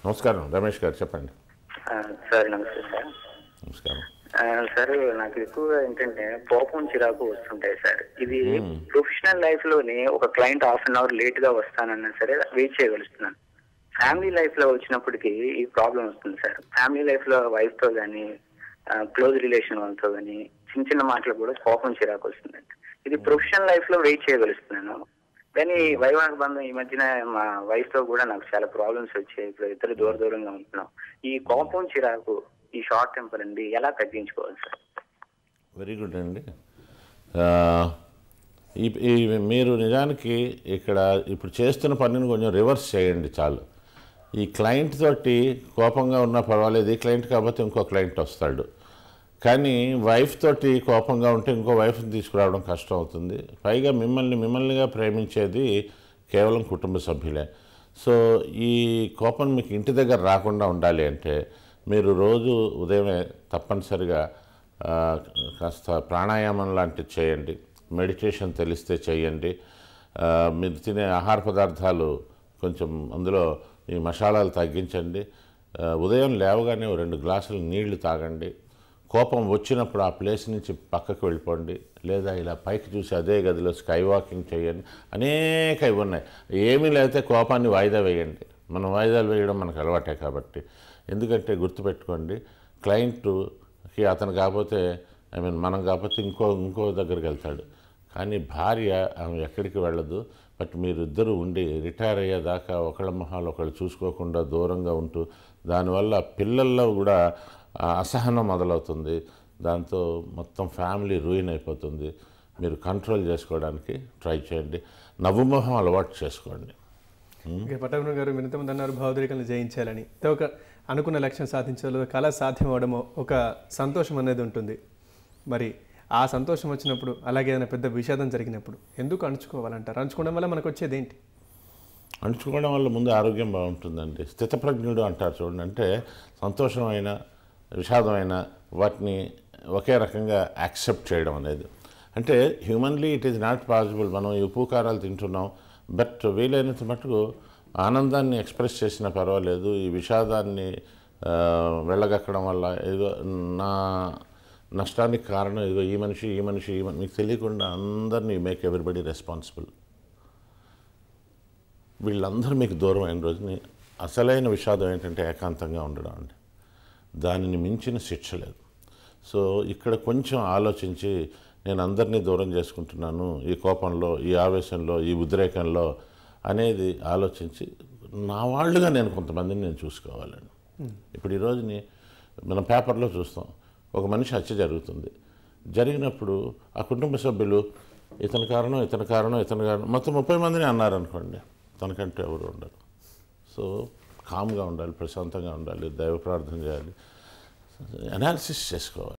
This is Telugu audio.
నమస్కారం రమేష్ గారు చెప్పండి. సార్ నమస్తే సార్. నమస్కారం సార్ నాకు ఎక్కువగా ఏంటంటే కోపం చిరాకు వస్తుంటాయి సార్. ఇది ప్రొఫెషనల్ లైఫ్ లోనే ఒక client half an hour late గా వస్తానన్నా సరే వెయిట్ చేయగలుగుతున్నాను. ఫ్యామిలీ లైఫ్ లో వచ్చినప్పటికీ ఈ ప్రాబ్లం వస్తుంది సార్. ఫ్యామిలీ లైఫ్ లో వైఫ్ తో కానీ క్లోజ్ రిలేషన్ వాళ్ళతో కానీ చిన్న చిన్న మాటలు కూడా కోపం చిరాకు వస్తుందండి. ఇది ప్రొఫెషనల్ లైఫ్ లో వెయిట్ చేయగలుగుతున్నాను కానీ వైవాహిక బంధం ఈ మధ్యన మా వైఫ్ తో కూడా నాకు చాలా ప్రాబ్లమ్స్ వచ్చాయి. ఇప్పుడు ఇద్దరు దూరంగా ఉంటున్నాం. ఈ కోపం చిరాకు ఈ షార్ట్ టెంపర్ అండి ఎలా తగ్గించుకోవాలి సార్? వెరీ గుడ్ అండి. మీరు నిజానికి ఇక్కడ ఇప్పుడు చేస్తున్న పనిని కొంచెం రివర్స్ చేయండి చాలు. ఈ క్లయింట్ తోటి కోపంగా ఉన్నా పర్వాలేదు, ఈ క్లయింట్ కాకపోతే ఇంకో క్లయింట్ వస్తాడు. కానీ వైఫ్ తోటి కోపంగా ఉంటే ఇంకో వైఫ్ని తీసుకురావడం కష్టం అవుతుంది. పైగా మిమ్మల్నిగా ప్రేమించేది కేవలం కుటుంబ సభ్యులే. సో ఈ కోపం మీకు ఇంటి దగ్గర రాకుండా ఉండాలి అంటే మీరు రోజు ఉదయమే తప్పనిసరిగా కాస్త ప్రాణాయామం లాంటివి చేయండి, మెడిటేషన్ తెలిస్తే చేయండి. మీరు తినే ఆహార పదార్థాలు కొంచెం అందులో ఈ మసాలాలు తగ్గించండి. ఉదయం లేవగానే 2 గ్లాసులు నీళ్లు తాగండి. కోపం వచ్చినప్పుడు ఆ ప్లేస్ నుంచి పక్కకు వెళ్ళిపోండి, లేదా ఇలా పైకి చూసి అదే గదిలో స్కై వాకింగ్ చేయండి. అనేక ఇవి ఉన్నాయి. ఏమీ లేకపోతే కోపాన్ని వాయిదా వేయండి. మనం వాయిదాలు వేయడం మనకు అలవాటే కాబట్టి. ఎందుకంటే గుర్తుపెట్టుకోండి, క్లయింట్కి అతను కాకపోతే మనం కాకపోతే ఇంకో దగ్గరికి వెళ్తాడు. కానీ భార్య ఆమె ఎక్కడికి వెళ్ళదు. బట్ మీరిద్దరూ ఉండి రిటైర్ అయ్యేదాకా ఒకళ్ళ మొహాలు ఒకళ్ళు చూసుకోకుండా దూరంగా ఉంటూ దానివల్ల పిల్లల్లో కూడా అసహనం మొదలవుతుంది. దాంతో మొత్తం ఫ్యామిలీ రూయిన్ అయిపోతుంది. మీరు కంట్రోల్ చేసుకోవడానికి ట్రై చేయండి. నవ్వుమొహం అలవాటు చేసుకోండి. పట్టభద్రుని గారు మీరు ఇంతమంది అన్నారు భావోద్రేకాలను జయించాలని. ఒక అనుకున్న లక్ష్యం సాధించాలో కళ సాధ్యం అవడమో ఒక సంతోషం అనేది ఉంటుంది. మరి ఆ సంతోషం వచ్చినప్పుడు అలాగే ఏదైనా పెద్ద విషాదం జరిగినప్పుడు ఎందుకు అణుచుకోవాలంటారు? అణుచుకోవడం వల్ల మనకు వచ్చేది ఏంటి? అణుచుకోవడం వల్ల ముందు ఆరోగ్యం బాగుంటుందండి. స్థితప్రజ్ఞుడు అంటారు చూడండి. అంటే సంతోషమైన విషాదమైన వాటిని ఒకే రకంగా యాక్సెప్ట్ చేయడం అనేది. అంటే humanly it is not possible. మనం ఉప్పు కారాలు తింటున్నాం, బట్ వీలైనంత మటుకు ఆనందాన్ని ఎక్స్ప్రెస్ చేసినా పర్వాలేదు. ఈ విషాదాన్ని వెళ్ళగక్కడం వల్ల ఏదో నా నష్టానికి కారణం ఏదో ఈ మనిషి మీకు తెలియకుండా అందరినీ మేక్ ఎవ్రీబడి రెస్పాన్సిబుల్. వీళ్ళందరూ మీకు దూరం అయిన రోజుని అసలైన విషాదం ఏంటంటే ఏకాంతంగా ఉండడం అండి. దానిని మించిన శిక్ష లేదు. సో ఇక్కడ కొంచెం ఆలోచించి నేను అందరినీ దూరం చేసుకుంటున్నాను ఈ కోపంలో, ఈ ఆవేశంలో, ఈ ఉద్రేకంలో అనేది ఆలోచించి నా వాళ్ళుగా నేను కొంతమందిని నేను చూసుకోవాలండి. ఇప్పుడు ఈ రోజుని మనం పేపర్లో చూస్తాం, ఒక మనిషి హత్య జరుగుతుంది. జరిగినప్పుడు ఆ కుటుంబ సభ్యులు ఇతని కారణం మొత్తం 30 మందిని అన్నారనుకోండి, తనకంటే ఎవరు ఉండరు. సో కామ్గా ఉండాలి, ప్రశాంతంగా ఉండాలి, దైవ ప్రార్థన చేయాలి, అనాలిసిస్ చేసుకోవాలి.